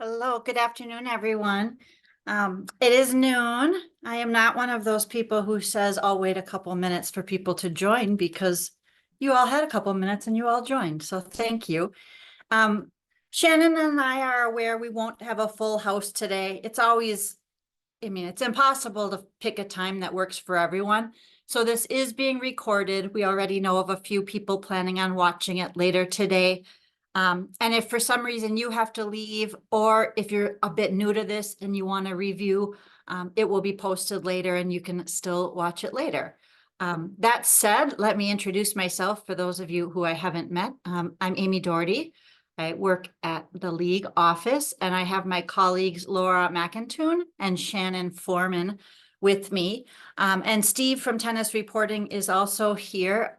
Hello, good afternoon, everyone. It is noon. I am not one of those people who says I'll wait a couple minutes for people to join because you all had a couple minutes and you all joined. So thank you. Um, Shannon and I are aware we won't have a full house today. It's impossible to pick a time that works for everyone. So this is being recorded. We already know of a few people planning on watching it later today. And if for some reason you have to leave, or if you're a bit new to this and you want to review, it will be posted later and you can still watch it later. That said, let me introduce myself for those of you who I haven't met. I'm Amy Doherty. I work at the League office and I have my colleagues Laura McIntoon and Shannon Foreman with me. And Steve from Tennis Reporting is also here.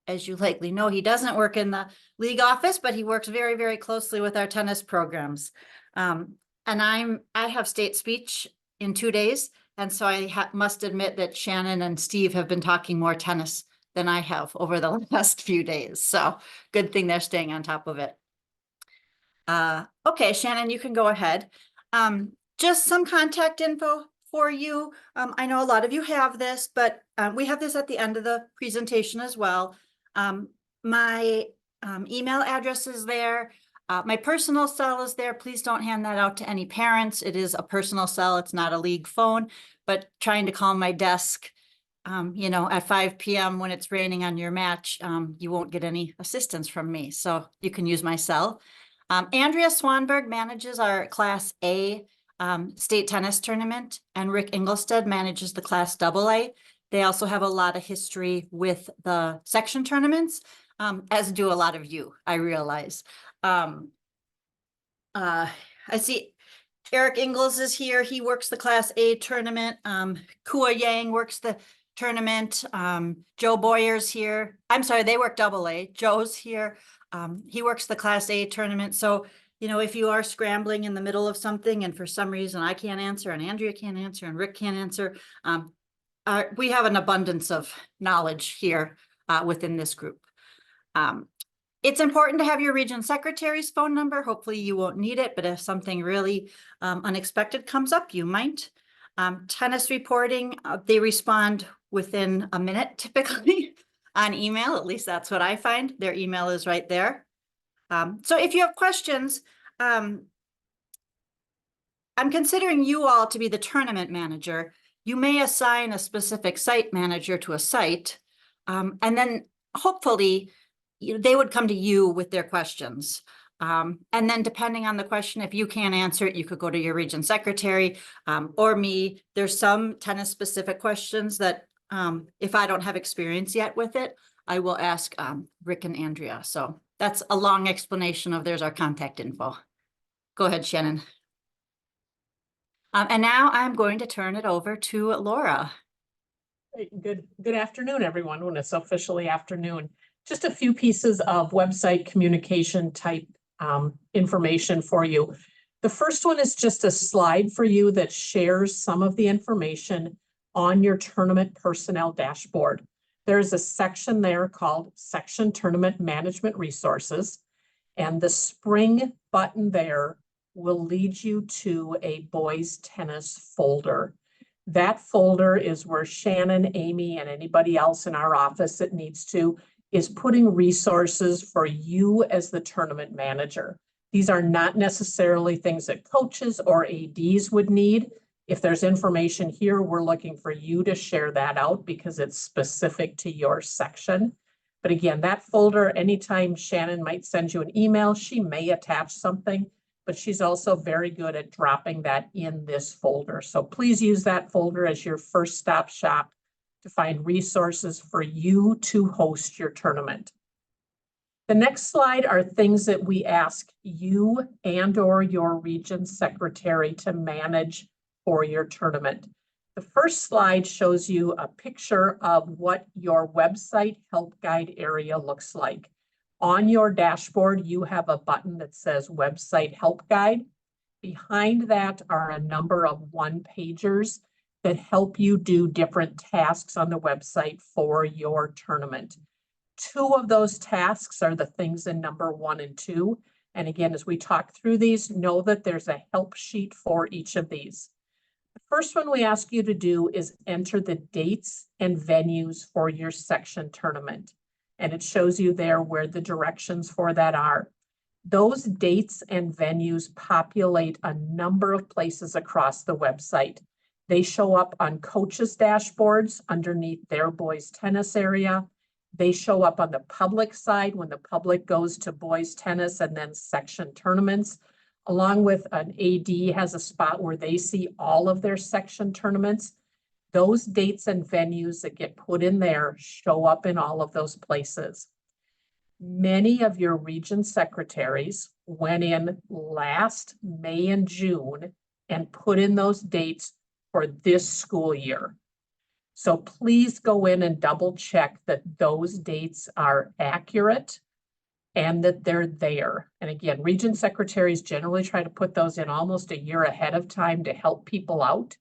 As you likely know, he doesn't work in the League office, but he works very, very closely with our tennis programs. And I have state speech in 2 days. And so I must admit that Shannon and Steve have been talking more tennis than I have over the last few days. So good thing they're staying on top of it. Okay, Shannon, you can go ahead. Just some contact info for you. I know a lot of you have this, but we have this at the end of the presentation as well. My email address is there. My personal cell is there. Please don't hand that out to any parents. It is a personal cell. It's not a League phone, but trying to call my desk, at 5 p.m. when it's raining on your match, you won't get any assistance from me. So you can use my cell. Andrea Swanberg manages our Class A state tennis tournament, and Rick Engelstead manages the Class AA. They also have a lot of history with the section tournaments, as do a lot of you, I realize. I see Eric Ingalls is here. He works the Class A tournament. Kua Yang works the tournament. Joe Boyer's here. I'm sorry, they work AA. Joe's here. He works the Class A tournament. So, if you are scrambling in the middle of something and for some reason I can't answer and Andrea can't answer and Rick can't answer, we have an abundance of knowledge here within this group. It's important to have your region secretary's phone number. Hopefully you won't need it, but if something really unexpected comes up, you might. Tennis reporting, they respond within a minute typically on email. At least that's what I find. Their email is right there. So if you have questions, I'm considering you all to be the tournament manager. You may assign a specific site manager to a site, and then hopefully they would come to you with their questions. And then depending on the question, if you can't answer it, you could go to your region secretary or me. There's some tennis specific questions that if I don't have experience yet with it, I will ask Rick and Andrea. So that's a long explanation of there's our contact info. Go ahead, Shannon. And now I'm going to turn it over to Laura. Good afternoon, everyone, when it's officially afternoon. Just a few pieces of website communication type information for you. The first one is just a slide for you that shares some of the information on your tournament personnel dashboard. There's a section there called Section Tournament Management Resources, and the spring button there will lead you to a boys tennis folder. That folder is where Shannon, Amy, and anybody else in our office that needs to is putting resources for you as the tournament manager. These are not necessarily things that coaches or ADs would need. If there's information here, we're looking for you to share that out because it's specific to your section. But again, that folder, anytime Shannon might send you an email, she may attach something, but she's also very good at dropping that in this folder. So please use that folder as your first stop shop to find resources for you to host your tournament. The next slide are things that we ask you and or your region secretary to manage for your tournament. The first slide shows you a picture of what your website help guide area looks like. On your dashboard, you have a button that says Website Help Guide. Behind that are a number of one-pagers that help you do different tasks on the website for your tournament. 2 of those tasks are the things in number 1 and 2. And again, as we talk through these, know that there's a help sheet for each of these. The first one we ask you to do is enter the dates and venues for your section tournament. And it shows you there where the directions for that are. Those dates and venues populate a number of places across the website. They show up on coaches' dashboards underneath their boys tennis area. They show up on the public side when the public goes to boys tennis and then section tournaments, along with an AD has a spot where they see all of their section tournaments. Those dates and venues that get put in there show up in all of those places. Many of your region secretaries went in last May and June and put in those dates for this school year. So please go in and double check that those dates are accurate and that they're there. And again, region secretaries generally try to put those in almost a year ahead of time to help people out.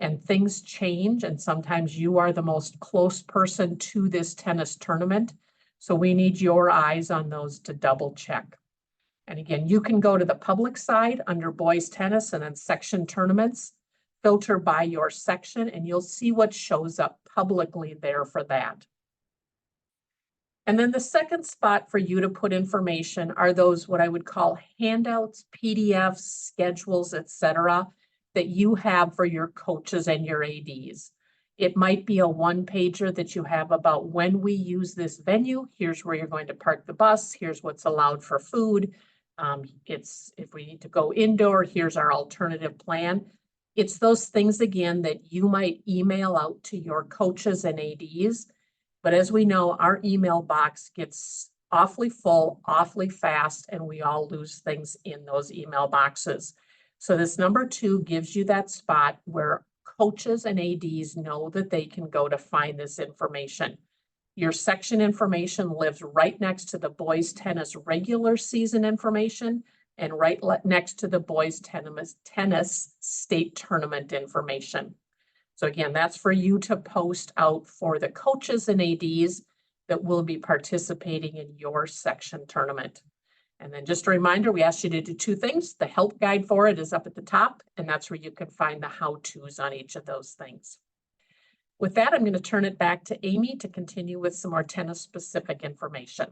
And things change, and sometimes you are the most close person to this tennis tournament. So we need your eyes on those to double check. And again, you can go to the public side under boys tennis and then section tournaments, filter by your section, and you'll see what shows up publicly there for that. And then the second spot for you to put information are those what I would call handouts, PDFs, schedules, etc., that you have for your coaches and your ADs. It might be a one-pager that you have about when we use this venue. Here's where you're going to park the bus. Here's what's allowed for food. It's if we need to go indoor, here's our alternative plan. It's those things, again, that you might email out to your coaches and ADs. But as we know, our email box gets awfully full, awfully fast, and we all lose things in those email boxes. So this number 2 gives you that spot where coaches and ADs know that they can go to find this information. Your section information lives right next to the boys tennis regular season information and right next to the boys tennis state tournament information. So again, that's for you to post out for the coaches and ADs that will be participating in your section tournament. And then just a reminder, we asked you to do 2 things. The help guide for it is up at the top, and that's where you can find the how-tos on each of those things. With that, I'm going to turn it back to Amy to continue with some more tennis-specific information.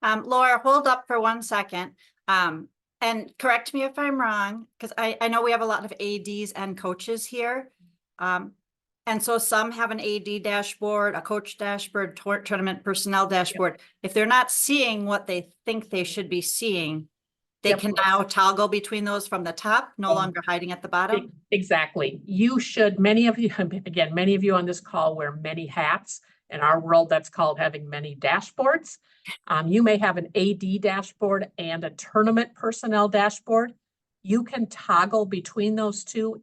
Laura, hold up for 1 second. And correct me if I'm wrong, because I know we have a lot of ADs and coaches here. And so some have an AD dashboard, a coach dashboard, tournament personnel dashboard. Yep. If they're not seeing what they think they should be seeing, they can now toggle between those from the top, no longer hiding at the bottom. Exactly. You should, many of you, again, many of you on this call wear many hats. In our world, that's called having many dashboards. You may have an AD dashboard and a tournament personnel dashboard. You can toggle between those two.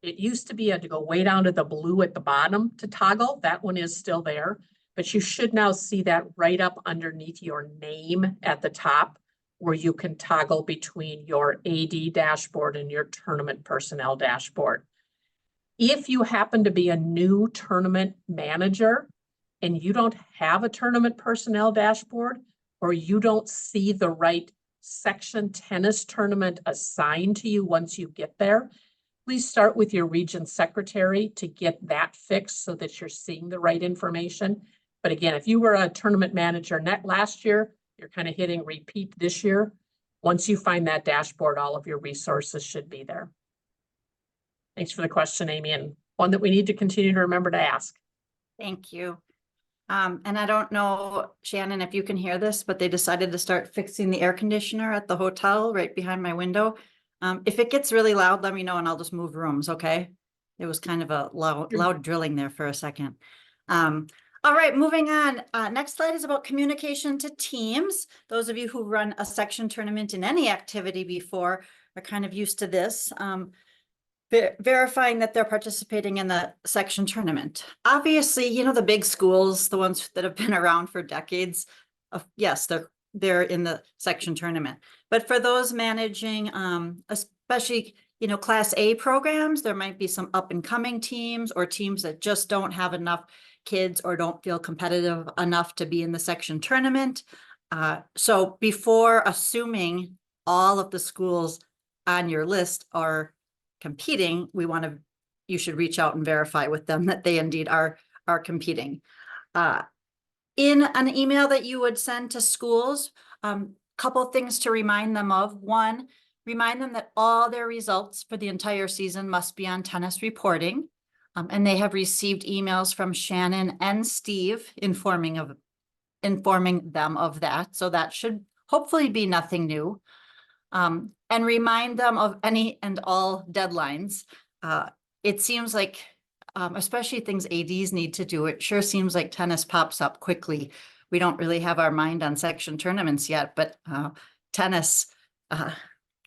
It used to be you had to go way down to the blue at the bottom to toggle. That one is still there, but you should now see that right up underneath your name at the top where you can toggle between your AD dashboard and your tournament personnel dashboard. If you happen to be a new tournament manager and you don't have a tournament personnel dashboard, or you don't see the right section tennis tournament assigned to you once you get there, please start with your region secretary to get that fixed so that you're seeing the right information. But again, if you were a tournament manager last year, you're kind of hitting repeat this year. Once you find that dashboard, all of your resources should be there. Thanks for the question, Amy, and one that we need to continue to remember to ask. Thank you. And I don't know, Shannon, if you can hear this, but they decided to start fixing the air conditioner at the hotel right behind my window. If it gets really loud, let me know and I'll just move rooms, okay? It was kind of a loud drilling there for a second. All right, moving on. Next slide is about communication to teams. Those of you who run a section tournament in any activity before are kind of used to this. Verifying that they're participating in the section tournament. Obviously, you know, the big schools, the ones that have been around for decades, yes, they're in the section tournament. But for those managing, especially, you know, Class A programs, there might be some up and coming teams or teams that just don't have enough kids or don't feel competitive enough to be in the section tournament. So before assuming all of the schools on your list are competing, you should reach out and verify with them that they indeed are competing. In an email that you would send to schools, couple things to remind them of. One, remind them that all their results for the entire season must be on tennis reporting. And they have received emails from Shannon and Steve informing them of that. So that should hopefully be nothing new. And remind them of any and all deadlines. It seems like, especially things ADs need to do, it sure seems like tennis pops up quickly. We don't really have our mind on section tournaments yet, but tennis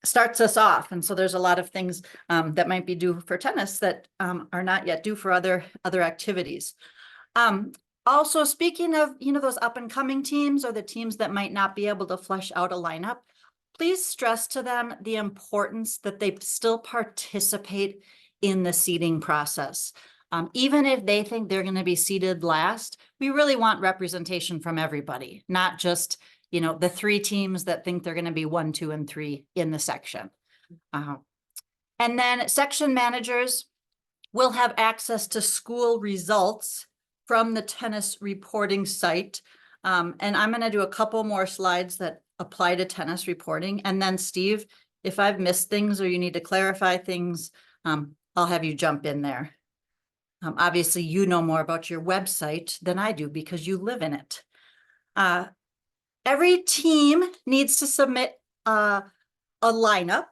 starts us off. And so there's a lot of things that might be due for tennis that are not yet due for other activities. Also, speaking of, those up and coming teams or the teams that might not be able to flesh out a lineup, please stress to them the importance that they still participate in the seeding process. Even if they think they're going to be seeded last, we really want representation from everybody, not just, the 3 teams that think they're going to be 1, 2, and 3 in the section. And then section managers will have access to school results from the tennis reporting site. And I'm going to do a couple more slides that apply to tennis reporting. And then Steve, if I've missed things or you need to clarify things, I'll have you jump in there. Obviously, you know more about your website than I do because you live in it. Every team needs to submit a lineup,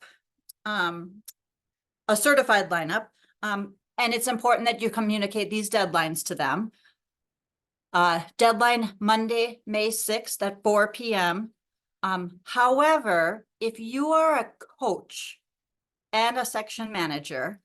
a certified lineup, and it's important that you communicate these deadlines to them. Deadline Monday, May 6th at 4 p.m. However, if you are a coach and a section manager,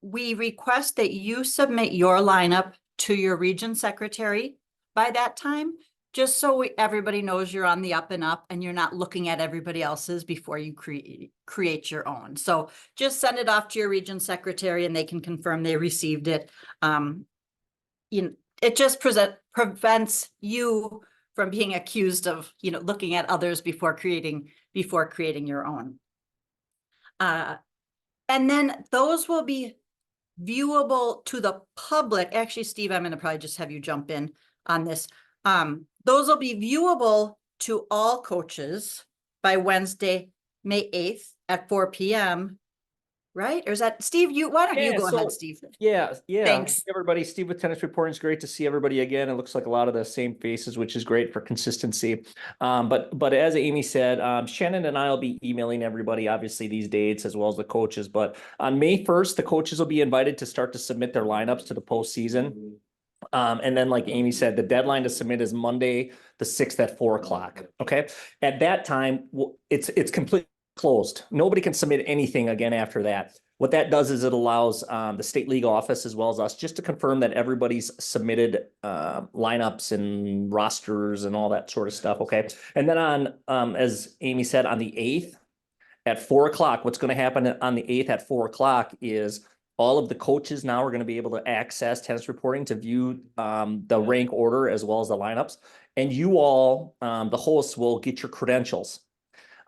we request that you submit your lineup to your region secretary by that time, just so everybody knows you're on the up and up and you're not looking at everybody else's before you create your own. So just send it off to your region secretary and they can confirm they received it. It just prevents you from being accused of, looking at others before creating your own. And then those will be viewable to the public. Actually, Steve, I'm going to probably just have you jump in on this. Those will be viewable to all coaches by Wednesday, May 8th at 4 p.m. Right? Or is that Steve? Why don't you go ahead, Steve? Yeah. Thanks. Hey, everybody. Steve with Tennis Reporting. It's great to see everybody again. It looks like a lot of the same faces, which is great for consistency. But as Amy said, Shannon and I will be emailing everybody, obviously, these dates as well as the coaches. But on May 1st, the coaches will be invited to start to submit their lineups to the postseason. And then, like Amy said, the deadline to submit is Monday, the 6th at 4 o'clock. Okay. At that time, it's completely closed. Nobody can submit anything again after that. What that does is it allows the state league office as well as us just to confirm that everybody's submitted lineups and rosters and all that sort of stuff. Okay. And then on, as Amy said, on the 8th at 4 o'clock, what's going to happen on the 8th at 4 o'clock is all of the coaches now are going to be able to access tennis reporting to view the rank order as well as the lineups. And you all, the hosts, will get your credentials.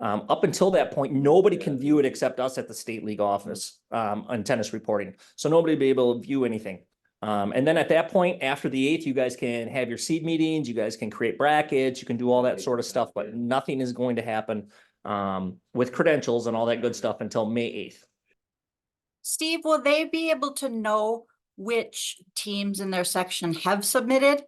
Up until that point, nobody can view it except us at the state league office on tennis reporting. So nobody will be able to view anything. And then at that point, after the 8th, you guys can have your seed meetings. You guys can create brackets. You can do all that sort of stuff, but nothing is going to happen with credentials and all that good stuff until May 8th. Steve, will they be able to know which teams in their section have submitted,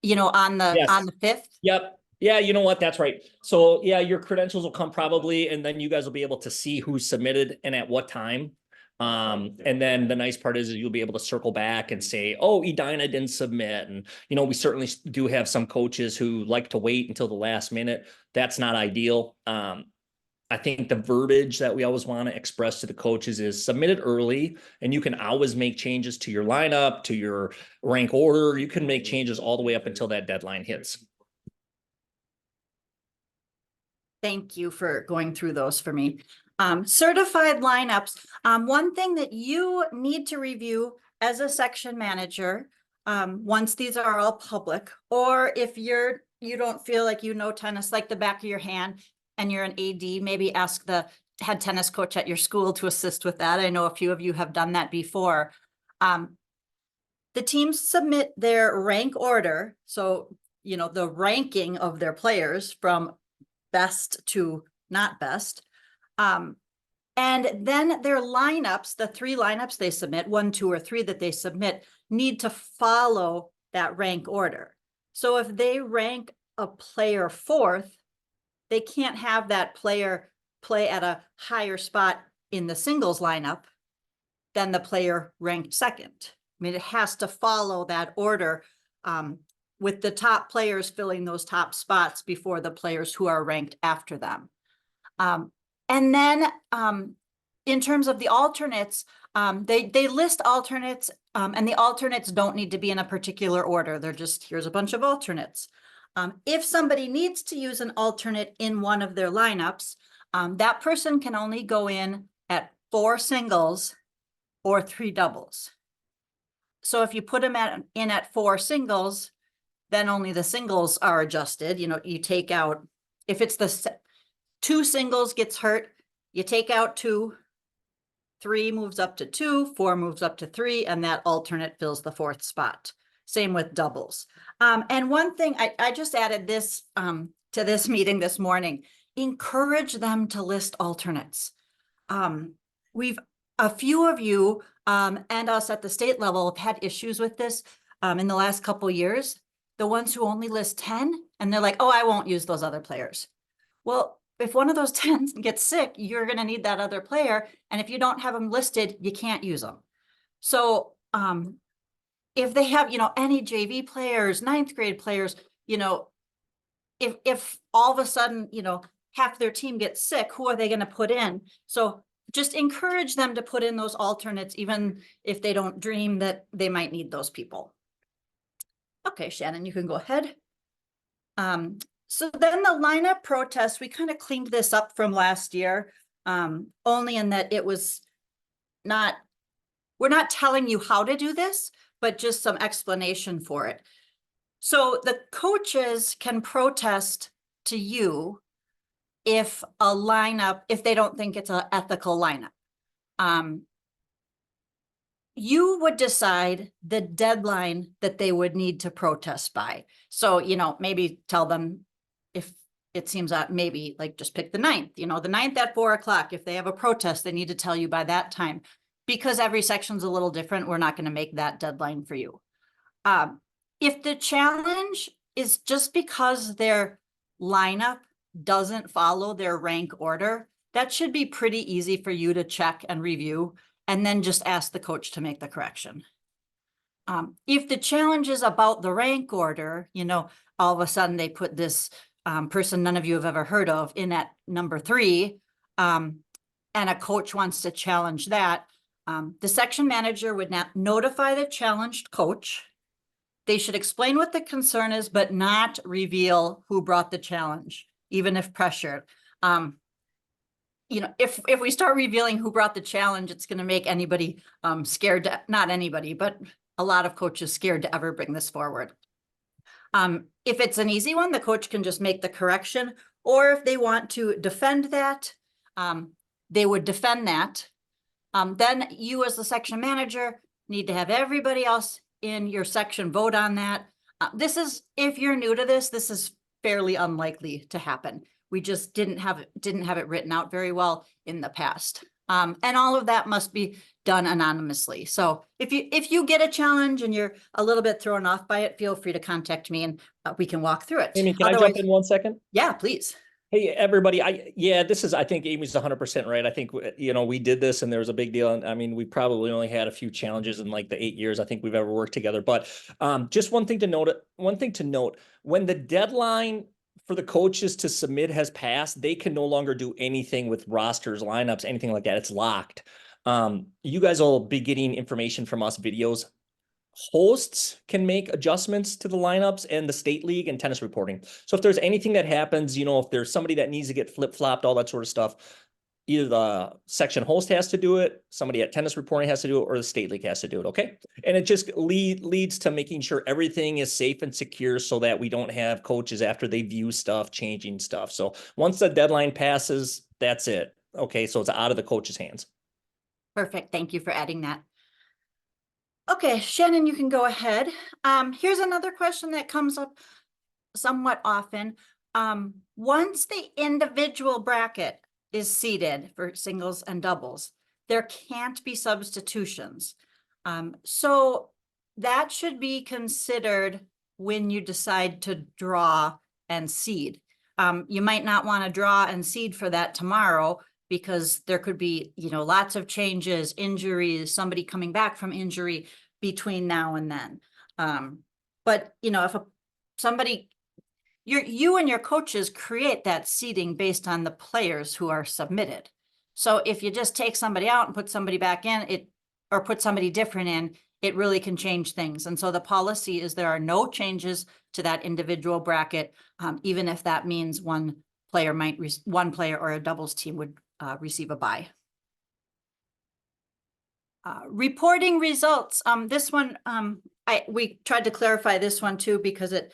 on the 5th? Yep. Yeah, you know what? That's right. So yeah, your credentials will come probably, and then you guys will be able to see who submitted and at what time. And then the nice part is you'll be able to circle back and say, oh, Edina didn't submit. And, we certainly do have some coaches who like to wait until the last minute. That's not ideal. I think the verbiage that we always want to express to the coaches is submit it early, and you can always make changes to your lineup, to your rank order. You can make changes all the way up until that deadline hits. Thank you for going through those for me. Certified lineups. One thing that you need to review as a section manager, once these are all public, or if you're you don't feel like you know tennis like the back of your hand and you're an AD, maybe ask the head tennis coach at your school to assist with that. I know a few of you have done that before. The teams submit their rank order. So, you know, the ranking of their players from best to not best. And then their lineups, the 3 lineups they submit, 1, 2, or 3 that they submit, need to follow that rank order. So if they rank a player 4th, they can't have that player play at a higher spot in the singles lineup than the player ranked 2nd. I mean, it has to follow that order, with the top players filling those top spots before the players who are ranked after them. And then in terms of the alternates, they list alternates, and the alternates don't need to be in a particular order. They're just, here's a bunch of alternates. If somebody needs to use an alternate in one of their lineups, that person can only go in at 4 singles or 3 doubles. So if you put them in at 4 singles, then only the singles are adjusted. You know, you take out, if it's the 2 singles gets hurt, you take out 2, 3 moves up to 2, 4 moves up to 3, and that alternate fills the 4th spot. Same with doubles. And one thing, I just added this to this meeting this morning, encourage them to list alternates. A few of you and us at the state level have had issues with this in the last couple years. The ones who only list 10 and they're like, oh, I won't use those other players. Well, if one of those 10s gets sick, you're going to need that other player. And if you don't have them listed, you can't use them. So if they have, you know, any JV players, 9th grade players, you know, if all of a sudden, you know, half their team gets sick, who are they going to put in? So just encourage them to put in those alternates, even if they don't dream that they might need those people. Okay, Shannon, you can go ahead. So then the lineup protest, we kind of cleaned this up from last year, only in that it was not, we're not telling you how to do this, but just some explanation for it. So the coaches can protest to you if a lineup, if they don't think it's an ethical lineup. You would decide the deadline that they would need to protest by. So, you know, maybe tell them if it seems that maybe like just pick the 9th, you know, the 9th at 4 o'clock. If they have a protest, they need to tell you by that time. Because every section's a little different, we're not going to make that deadline for you. If the challenge is just because their lineup doesn't follow their rank order, that should be pretty easy for you to check and review, and then just ask the coach to make the correction. If the challenge is about the rank order, you know, all of a sudden they put this person none of you have ever heard of in at number 3, and a coach wants to challenge that, the section manager would now notify the challenged coach. They should explain what the concern is, but not reveal who brought the challenge, even if pressured. You know, if we start revealing who brought the challenge, it's going to make anybody scared to, not anybody, but a lot of coaches scared to ever bring this forward. If it's an easy one, the coach can just make the correction, or if they want to defend that, they would defend that. Then you as the section manager need to have everybody else in your section vote on that. This is, if you're new to this is fairly unlikely to happen. We just didn't have it written out very well in the past. And all of that must be done anonymously. So if you get a challenge and you're a little bit thrown off by it, feel free to contact me and we can walk through it. Amy, can I jump in 1 second? Yeah, please. Hey, everybody. I think Amy's 100% right. I think, you know, we did this and there was a big deal. And I mean, we probably only had a few challenges in like the 8 years I think we've ever worked together. But just one thing to note, when the deadline for the coaches to submit has passed, they can no longer do anything with rosters, lineups, anything like that. It's locked. You guys will be getting information from us, videos. Hosts can make adjustments to the lineups and the state league and tennis reporting. So if there's anything that happens, you know, if there's somebody that needs to get flip-flopped, all that sort of stuff, either the section host has to do it, somebody at tennis reporting has to do it, or the state league has to do it, okay? And it just leads to making sure everything is safe and secure so that we don't have coaches after they view stuff, changing stuff. So once the deadline passes, that's it. Okay, so it's out of the coach's hands. Perfect. Thank you for adding that. Okay, Shannon, you can go ahead. Here's another question that comes up somewhat often. Once the individual bracket is seated for singles and doubles, there can't be substitutions. So that should be considered when you decide to draw and seed. You might not want to draw and seed for that tomorrow because there could be, lots of changes, injuries, somebody coming back from injury between now and then. But if somebody, you and your coaches create that seating based on the players who are submitted. So if you just take somebody out and put somebody back in, or put somebody different in, it really can change things. And so the policy is there are no changes to that individual bracket, even if that means one player or a doubles team would receive a bye. Reporting results. This one, we tried to clarify this one too, because it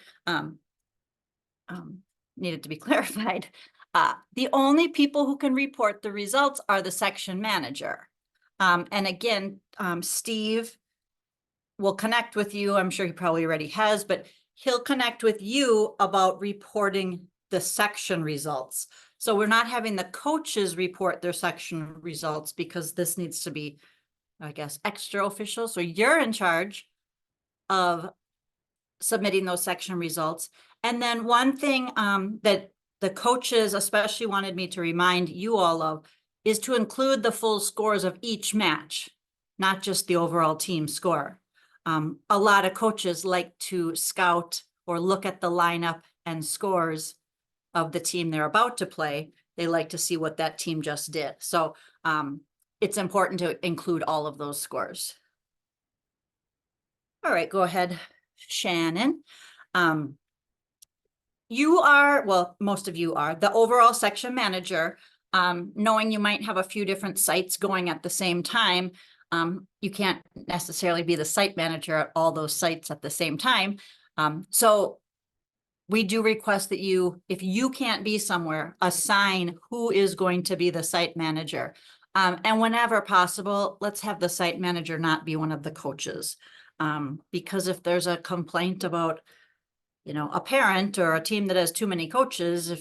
needed to be clarified. The only people who can report the results are the section manager. And again, Steve will connect with you. I'm sure he probably already has, but he'll connect with you about reporting the section results. So we're not having the coaches report their section results because this needs to be, I guess, extra official. So you're in charge of submitting those section results. And then one thing that the coaches especially wanted me to remind you all of is to include the full scores of each match, not just the overall team score. A lot of coaches like to scout or look at the lineup and scores of the team they're about to play. They like to see what that team just did. So it's important to include all of those scores. All right, go ahead, Shannon. You are, well, most of you are the overall section manager. Knowing you might have a few different sites going at the same time, you can't necessarily be the site manager at all those sites at the same time. So we do request that you, if you can't be somewhere, assign who is going to be the site manager. And whenever possible, let's have the site manager not be one of the coaches. Because if there's a complaint about, a parent or a team that has too many coaches,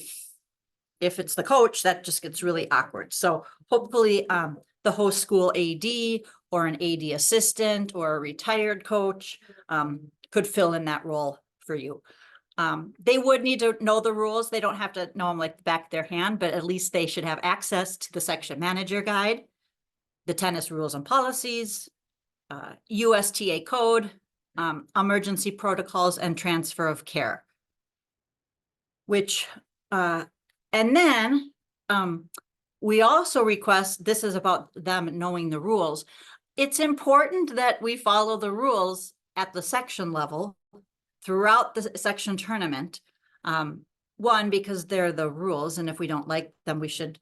if it's the coach, that just gets really awkward. So hopefully the host school AD or an AD assistant or a retired coach could fill in that role for you. They would need to know the rules. They don't have to know them like the back of their hand, but at least they should have access to the section manager guide, the tennis rules and policies, USTA code, emergency protocols, and transfer of care. And then we also request, this is about them knowing the rules. It's important that we follow the rules at the section level throughout the section tournament. One, because they're the rules, and if we don't like them, we should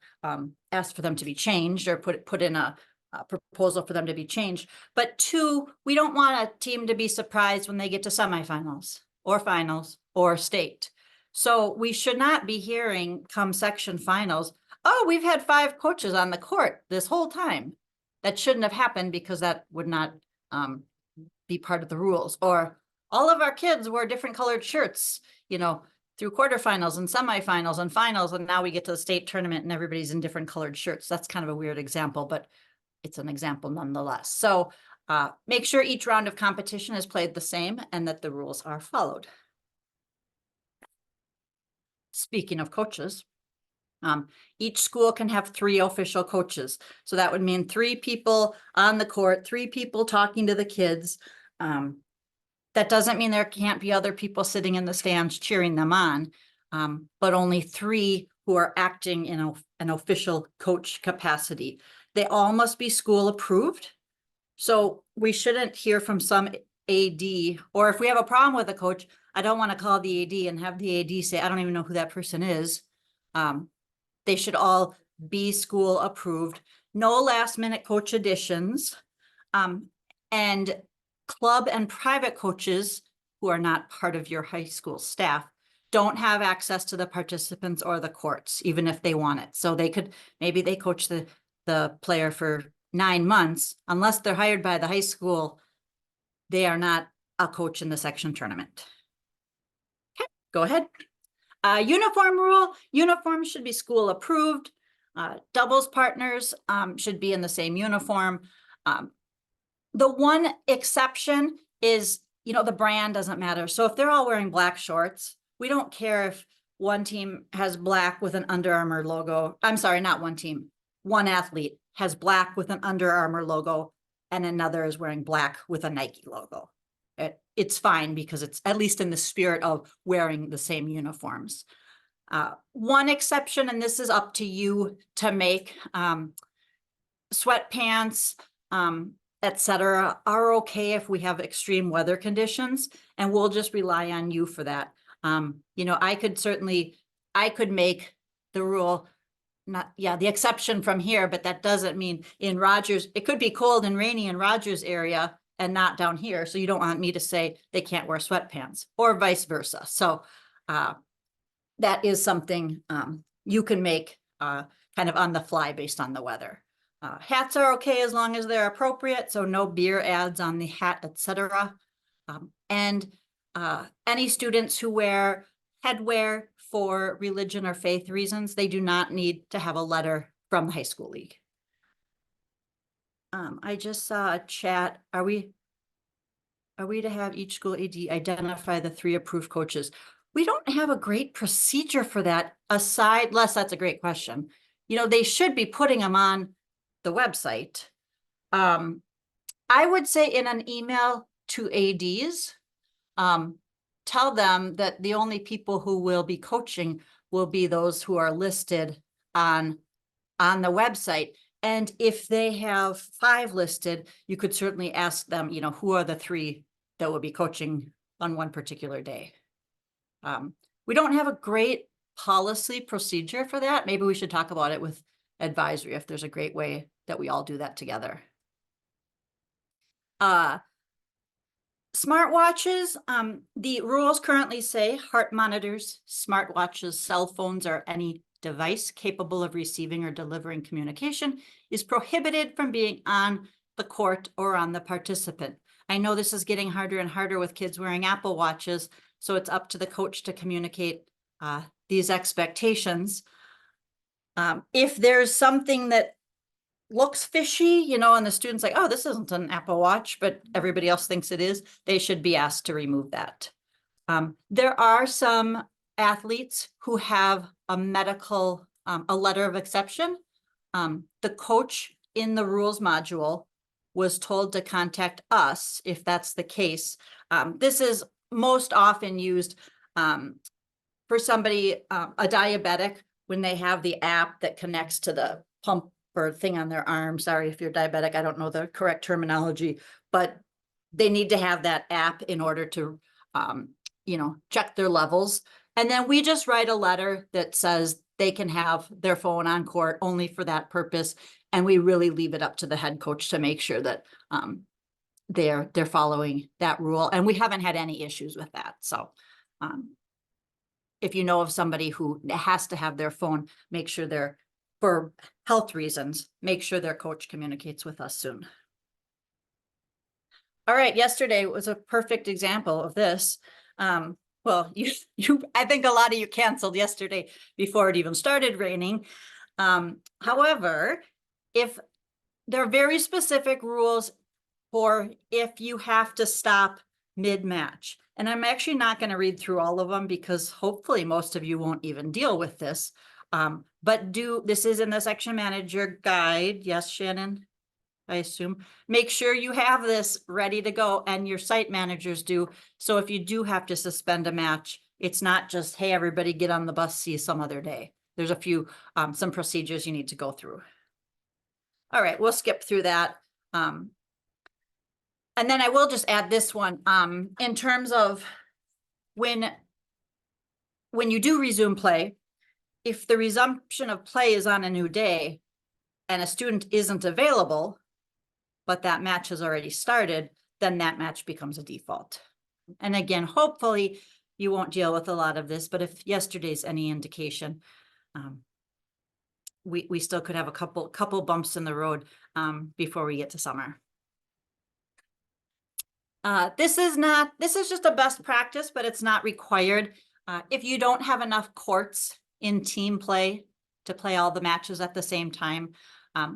ask for them to be changed or put in a proposal for them to be changed. But two, we don't want a team to be surprised when they get to semifinals or finals or state. So we should not be hearing come section finals, oh, we've had 5 coaches on the court this whole time. That shouldn't have happened because that would not be part of the rules. Or all of our kids wore different colored shirts, through quarterfinals and semifinals and finals, and now we get to the state tournament and everybody's in different colored shirts. That's kind of a weird example, but it's an example nonetheless. So make sure each round of competition is played the same and that the rules are followed. Speaking of coaches, each school can have 3 official coaches. So that would mean 3 people on the court, 3 people talking to the kids. That doesn't mean there can't be other people sitting in the stands cheering them on, but only 3 who are acting in an official coach capacity. They all must be school approved. So we shouldn't hear from some AD, or if we have a problem with a coach, I don't want to call the AD and have the AD say, I don't even know who that person is. They should all be school approved, no last minute coach additions. And club and private coaches who are not part of your high school staff don't have access to the participants or the courts, even if they want it. So they could, maybe they coach the player for 9 months, unless they're hired by the high school, they are not a coach in the section tournament. Okay, go ahead. Uniform rule, uniforms should be school approved. Doubles partners should be in the same uniform. The one exception is, the brand doesn't matter. So if they're all wearing black shorts, we don't care if one team has black with an Under Armour logo. I'm sorry, not one team. One athlete has black with an Under Armour logo and another is wearing black with a Nike logo. It's fine because it's at least in the spirit of wearing the same uniforms. One exception, and this is up to you to make, sweatpants, etc., are okay if we have extreme weather conditions, and we'll just rely on you for that. I could make the rule, the exception from here, but that doesn't mean in Rogers, it could be cold and rainy in Rogers area and not down here. So you don't want me to say they can't wear sweatpants or vice versa. So that is something you can make kind of on the fly based on the weather. Hats are okay as long as they're appropriate. So no beer ads on the hat, etc. And any students who wear headwear for religion or faith reasons, they do not need to have a letter from the high school league. I just saw a chat. Are we to have each school AD identify the 3 approved coaches? We don't have a great procedure for that aside, Les, that's a great question. They should be putting them on the website. I would say in an email to ADs, tell them that the only people who will be coaching will be those who are listed on the website. And if they have 5 listed, you could certainly ask them, who are the 3 that will be coaching on one particular day. We don't have a great policy procedure for that. Maybe we should talk about it with advisory if there's a great way that we all do that together. Smartwatches, the rules currently say heart monitors, smartwatches, cell phones, or any device capable of receiving or delivering communication is prohibited from being on the court or on the participant. I know this is getting harder and harder with kids wearing Apple Watches, so it's up to the coach to communicate these expectations. If there's something that looks fishy, and the student's like, oh, this isn't an Apple Watch, but everybody else thinks it is, they should be asked to remove that. There are some athletes who have a medical, a letter of exception. The coach in the rules module was told to contact us if that's the case. This is most often used for somebody, a diabetic, when they have the app that connects to the pump or thing on their arm. Sorry if you're diabetic, I don't know the correct terminology, but they need to have that app in order to, check their levels. And then we just write a letter that says they can have their phone on court only for that purpose. And we really leave it up to the head coach to make sure that they're following that rule. And we haven't had any issues with that. So if you know of somebody who has to have their phone, make sure for health reasons, make sure their coach communicates with us soon. All right, yesterday was a perfect example of this. Well, I think a lot of you canceled yesterday before it even started raining. However, if there are very specific rules for if you have to stop mid-match, and I'm actually not going to read through all of them because hopefully most of you won't even deal with this. But this is in the section manager guide. Yes, Shannon, I assume. Make sure you have this ready to go, and your site managers do. So if you do have to suspend a match, it's not just, hey, everybody get on the bus, see you some other day. There's a few, some procedures you need to go through. All right, we'll skip through that. And then I will just add this one, in terms of when you do resume play, if the resumption of play is on a new day and a student isn't available, but that match has already started, then that match becomes a default. And again, hopefully you won't deal with a lot of this, but if yesterday's any indication, we still could have a couple bumps in the road before we get to summer. This is just a best practice, but it's not required. If you don't have enough courts in team play to play all the matches at the same time,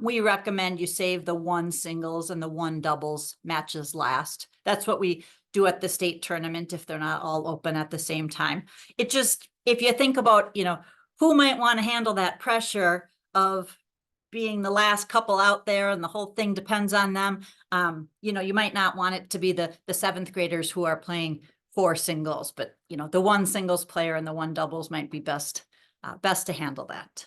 we recommend you save the 1 singles and the 1 doubles matches last. That's what we do at the state tournament if they're not all open at the same time. It just, if you think about, who might want to handle that pressure of being the last couple out there and the whole thing depends on them. You might not want it to be the 7th graders who are playing 4 singles, but the 1 singles player and the 1 doubles might be best to handle that.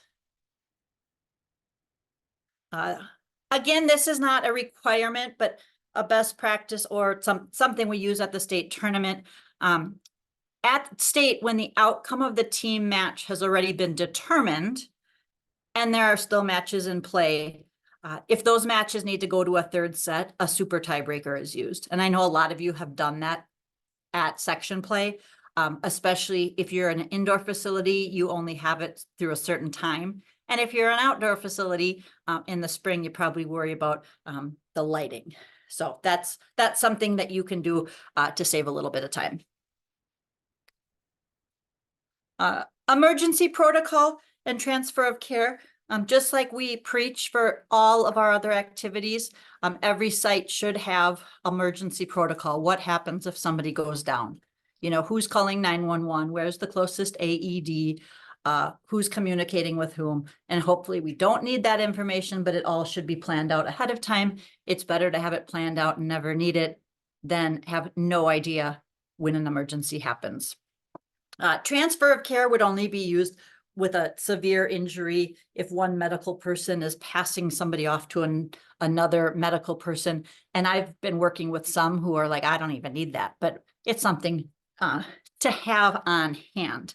Again, this is not a requirement, but a best practice or something we use at the state tournament. At state, when the outcome of the team match has already been determined, and there are still matches in play, if those matches need to go to a 3rd set, a super tiebreaker is used. And I know a lot of you have done that at section play, especially if you're in an indoor facility, you only have it through a certain time. And if you're an outdoor facility in the spring, you probably worry about the lighting. So that's something that you can do to save a little bit of time. Emergency protocol and transfer of care. Just like we preach for all of our other activities, every site should have emergency protocol. What happens if somebody goes down? Who's calling 911? Where's the closest AED? Who's communicating with whom? And hopefully we don't need that information, but it all should be planned out ahead of time. It's better to have it planned out and never need it than have no idea when an emergency happens. Transfer of care would only be used with a severe injury if one medical person is passing somebody off to another medical person. And I've been working with some who are like, I don't even need that, but it's something to have on hand.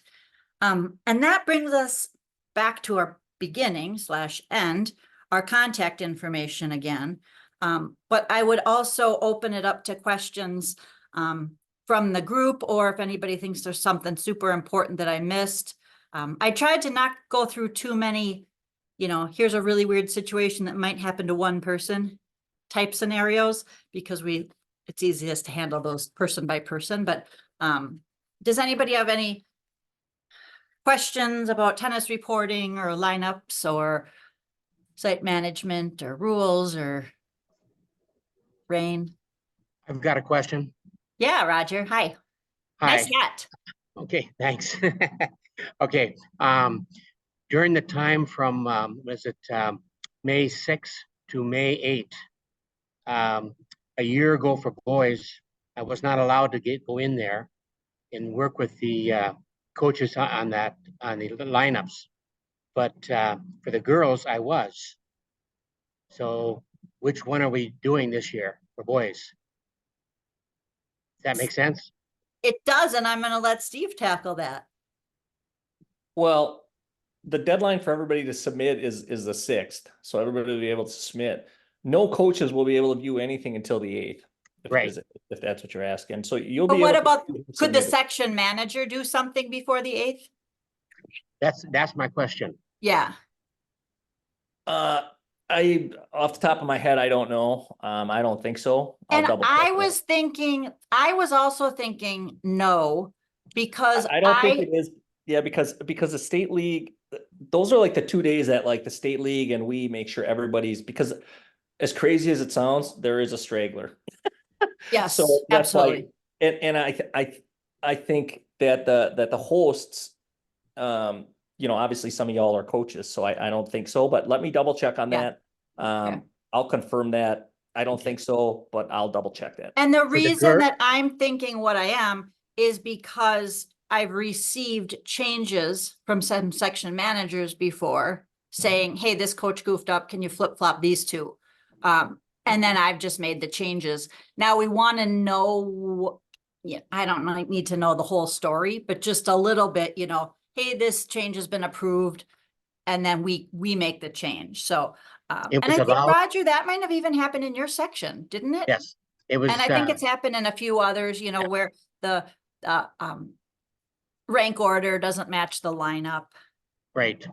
And that brings us back to our beginning/end, our contact information again. But I would also open it up to questions from the group, or if anybody thinks there's something super important that I missed. I tried to not go through too many, here's a really weird situation that might happen to one person type scenarios, because it's easiest to handle those person by person. But does anybody have any questions about tennis reporting or lineups or site management or rules or Rain? I've got a question. Yeah, Roger. Hi. Hi. Nice hat. Okay, thanks. Okay, during the time from, May 6th to May 8th, a year ago for boys, I was not allowed to go in there and work with the coaches on the lineups. But for the girls, I was. So which one are we doing this year for boys? Does that make sense? It does, and I'm going to let Steve tackle that. Well, the deadline for everybody to submit is the 6th, so everybody will be able to submit. No coaches will be able to view anything until the 8th. Right. If that's what you're asking. So you'll But be what able to about, could the submit it. section manager do something before the 8th? That's my question. Yeah. I off the top of my head, I don't know. I don't think so. I'll And double I check was also thinking no, because that. I don't think it is. Yeah, because the state league, those are like the 2 days that like the state league and we make sure everybody's, because as crazy as it sounds, there is a straggler. yes, So that's absolutely. why, and I think that the hosts, obviously some of y'all are coaches, so I don't think so, but let me double check on Yeah. that. I'll confirm that. I don't think so, but I'll double check that. And the the reason girl- that I'm thinking what I am is because I've received changes from some section managers before saying, hey, this coach goofed up. Can you flip flop these two? And then I've just made the changes. Now we want to know, I don't need to know the whole story, but just a little bit, hey, this change has been approved. And then we make the change. So, It and I was think allowed- Roger, that might have even happened in your section, didn't it? Yes, it was. And I think it's happened in a few others, you know, where the, rank order doesn't match the lineup. Right.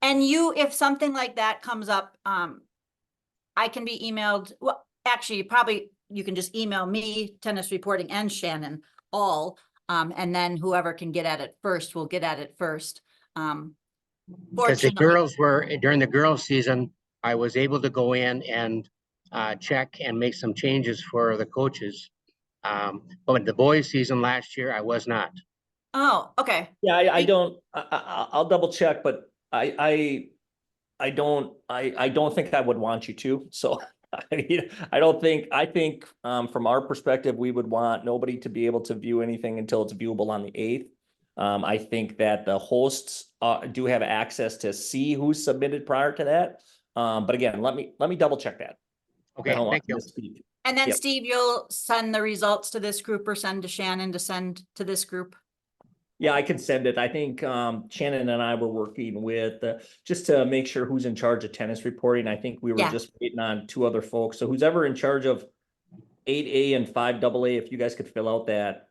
And you, if something like that comes up, I can be emailed, well, actually, probably, you can just email me, Tennis Reporting, and Shannon all, and then whoever can get at it first will get at it first. Because the Fortunately, girls were, during the girls' season, I was able to go in and check and make some changes for the coaches. But the boys' season last year, I was not. oh, okay, Yeah, I don't, I'll double check, but I don't think I would want you to, so. I don't think, I think, from our perspective, we would want nobody to be able to view anything until it's viewable on the 8th. I think that the hosts do have access to see who's submitted prior to that. But again, let me double check that. Okay, I don't want thank you. to misspeak. and then Yep. Steve, you'll send the results to this group or send to Shannon to send to this group? Yeah, I can send it. I think Shannon and I were working with just to make sure who's in charge of tennis reporting. I think we were Yeah. just waiting on 2 other folks. So who's ever in charge of 8A and 5AA, if you guys could fill out that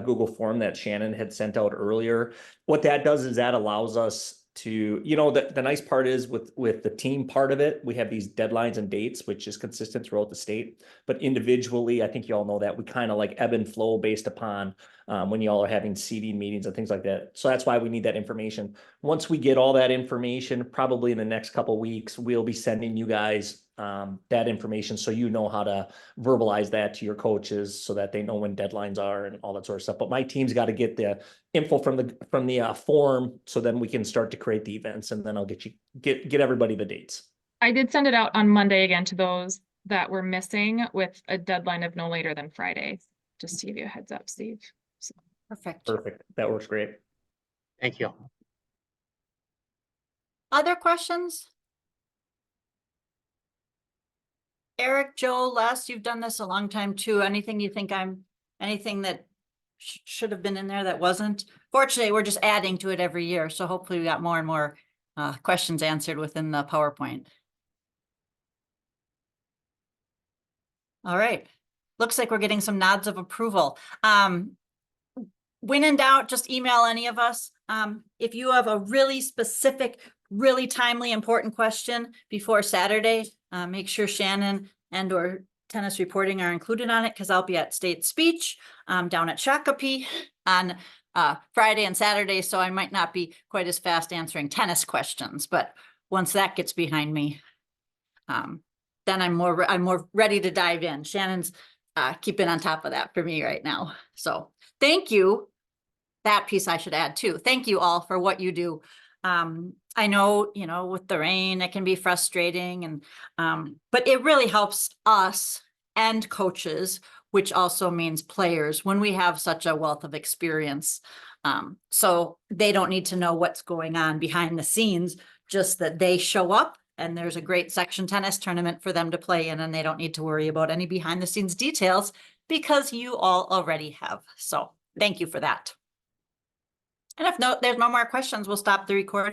Google form that Shannon had sent out earlier. What that does is that allows us to, you know, the nice part is with the team part of it, we have these deadlines and dates, which is consistent throughout the state. But individually, I think you all know that we kind of like ebb and flow based upon when y'all are having seating meetings and things like that. So that's why we need that information. Once we get all that information, probably in the next couple weeks, we'll be sending you guys that information so you know how to verbalize that to your coaches so that they know when deadlines are and all that sort of stuff. But my team's got to get the info from the form so then we can start to create the events, and then I'll get everybody the dates. I did send it out on Monday again to those that were missing with a deadline of no later than Friday, just to give you a heads up, Steve. Perfect. Perfect. That works great. Thank you. Other questions? Eric, Joe, Les, you've done this a long time too. Anything you think anything that should have been in there that wasn't? Fortunately, we're just adding to it every year, so hopefully we got more and more questions answered within the PowerPoint. All right, looks like we're getting some nods of approval. When in doubt, just email any of us. If you have a really specific, really timely, important question before Saturday, make sure Shannon and or Tennis Reporting are included on it, because I'll be at State Speech down at Shakopee on Friday and Saturday, so I might not be quite as fast answering tennis questions, but once that gets behind me, then I'm more ready to dive in. Shannon's keeping on top of that for me right now. So thank you. That piece I should add too. Thank you all for what you do. I know, you know, with the rain, it can be frustrating, and but it really helps us and coaches, which also means players, when we have such a wealth of experience. So they don't need to know what's going on behind the scenes, just that they show up and there's a great section tennis tournament for them to play in, and they don't need to worry about any behind the scenes details because you all already have. So thank you for that. And if there's no more questions, we'll stop the recording.